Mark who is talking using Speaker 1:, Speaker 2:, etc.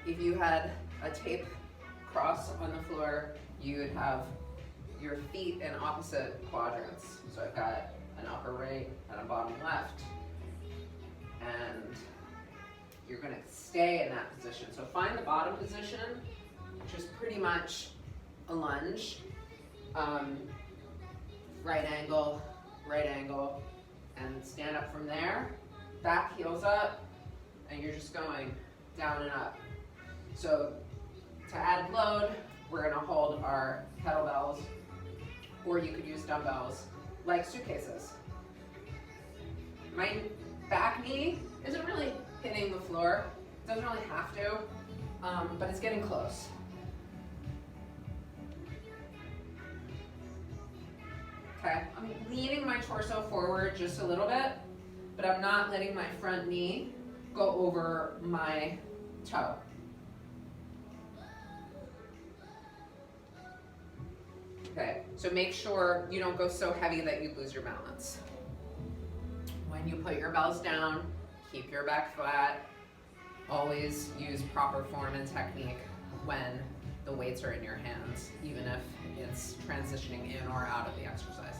Speaker 1: if you had a tape cross on the floor, you would have your feet in opposite quadrants. So I've got an upper right and a bottom left. And you're gonna stay in that position. So find the bottom position, which is pretty much a lunge. Right angle, and stand up from there. Back heels up, and you're just going down and up. So to add load, we're gonna hold our kettlebells, or you could use dumbbells like suitcases. My back knee isn't really hitting the floor. It doesn't really have to, but it's getting close. Okay, I'm leaning my torso forward just a little bit, but I'm not letting my front knee go over my toe. Okay, so make sure you don't go so heavy that you lose your balance. When you put your bells down, keep your back flat. Always use proper form and technique when the weights are in your hands, even if it's transitioning in or out of the exercise.